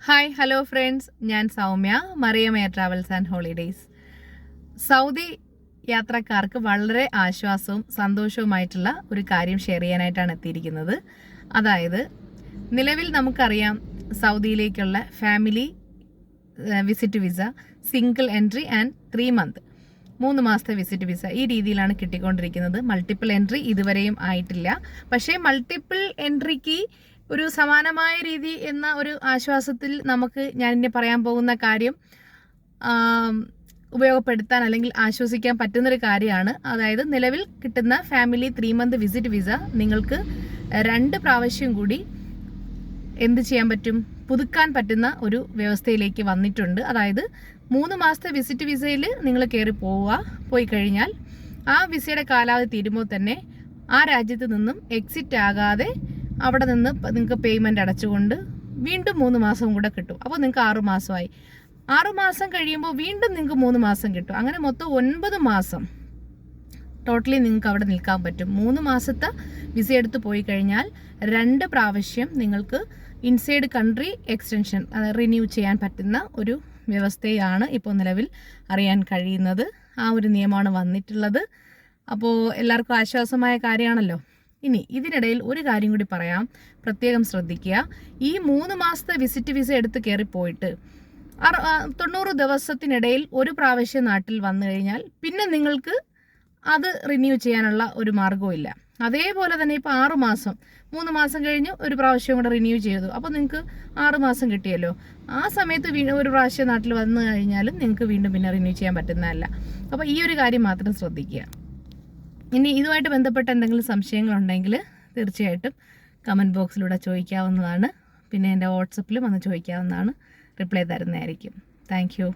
Hi hello friends, ഞാൻ Soumya, Mariyam air travels and holidays. Saudi യാത്രക്കാർക്ക് വളരെ ആശ്വാസവും സന്തോഷവുമായിട്ടുള്ള ഒരു കാര്യം ഷെയർ ചെയ്യാനായിട്ടാണ് എത്തിയിരിക്കുന്നത്. അതായത്, നിലവിൽ നമുക്കറിയാം സൗദിയിലേക്കുള്ള family visit visa, single entry and 3 month 3 മാസത്തെ വിസിറ്റ് വിസ ഈ രീതിയിലാണ് കിട്ടിക്കൊണ്ടിരിക്കുന്നത്. മൾട്ടിപ്പിൾ എൻട്രി ഇതുവരെയും ആയിട്ടില്ല. പക്ഷേ മൾട്ടിപ്പിൾ എൻട്രിക്ക് ഒരു സമാനമായ രീതി എന്ന ഒരു ആശ്വാസത്തിൽ ഞാൻ ഇനി പറയാൻ പോകുന്ന കാര്യം ഉപയോഗപ്പെടുത്താൻ അല്ലെങ്കിൽ ആശ്വസിക്കാൻ പറ്റുന്നൊരു കാര്യമാണ്. അതായത്, നിലവിൽ കിട്ടുന്ന ഫാമിലി 3 month വിസിറ്റ് വിസ നിങ്ങൾക്ക് 2 പ്രാവശ്യം കൂടി എന്ത് ചെയ്യാൻ പറ്റും, പുതുക്കാൻ പറ്റുന്ന ഒരു വ്യവസ്ഥയിലേക്ക് വന്നിട്ടുണ്ട്. അതായത് 3 മാസത്തെ വിസിറ്റ് വിസയിൽ നിങ്ങൾ പോയി കഴിഞ്ഞാൽ ആ വിസയുടെ കാലാവധി തീരുമ്പോൾ തന്നെ ആ രാജ്യത്ത് നിന്നും എക്സിറ്റ് ആകാതെ അവിടെ നിന്ന് നിങ്ങൾക്ക് പേയ്മെൻറ്റ് അടച്ചുകൊണ്ട് വീണ്ടും 3 മാസം കൂടെ കിട്ടും. അപ്പോൾ നിങ്ങൾക്ക് 6 മാസമായി. 6 മാസം കഴിയുമ്പോൾ വീണ്ടും നിങ്ങൾക്ക് 3 മാസം കിട്ടും. അങ്ങനെ മൊത്തം 9 മാസം ടോട്ടലി നിങ്ങൾക്ക് അവിടെ നിൽക്കാൻ പറ്റും. 3 മാസത്തെ വിസ എടുത്ത് പോയി കഴിഞ്ഞാൽ 2 പ്രാവശ്യം നിങ്ങൾക്ക് ഇൻസൈഡ് കൺട്രി എക്സ്റ്റൻഷൻ റിന്യൂ ചെയ്യാൻ പറ്റുന്ന ഒരു വ്യവസ്ഥയാണ് ഇപ്പോൾ നിലവിൽ അറിയാൻ കഴിയുന്നത്. ആ ഒരു നിയമമാണ് വന്നിട്ടുള്ളത്. അപ്പോൾ എല്ലാവർക്കും ആശ്വാസമായ കാര്യമാണല്ലോ. ഇനി ഇതിനിടയിൽ ഒരു കാര്യം കൂടി പറയാം, പ്രത്യേകം ശ്രദ്ധിക്കുക. ഈ 3 മാസത്തെ വിസിറ്റ് വിസ എടുത്ത് കയറിപ്പോയിട്ട് 90 ദിവസത്തിനിടയിൽ ഒരു പ്രാവശ്യം നാട്ടിൽ വന്നു കഴിഞ്ഞാൽ പിന്നെ നിങ്ങൾക്ക് അത് റിന്യൂ ചെയ്യാനുള്ള ഒരു മാർഗ്ഗവും ഇല്ല. അതേപോലെ തന്നെ ഇപ്പോൾ 6 മാസം 3 മാസം കഴിഞ്ഞ് ഒരു പ്രാവശ്യം കൂടെ റിന്യൂ ചെയ്തു, അപ്പോൾ നിങ്ങൾക്ക് 6 മാസം കിട്ടിയല്ലോ. ആ സമയത്ത് ഒരു പ്രാവശ്യം നാട്ടിൽ വന്നു കഴിഞ്ഞാലും നിങ്ങൾക്ക് വീണ്ടും പിന്നെ റിന്യൂ ചെയ്യാൻ പറ്റുന്നതല്ല. അപ്പോൾ ഈ ഒരു കാര്യം മാത്രം ശ്രദ്ധിക്കുക. ഇനി ഇതുമായിട്ട് ബന്ധപ്പെട്ട എന്തെങ്കിലും സംശയങ്ങളുണ്ടെങ്കിൽ തീർച്ചയായിട്ടും കമൻറ്റ് ബോക്സിലൂടെ ചോദിക്കാവുന്നതാണ്. പിന്നെ എൻ്റെ വാട്സപ്പിലും വന്ന് ചോദിക്കാവുന്നതാണ്. റിപ്ലൈ തരുന്നതായിരിക്കും. Thank you.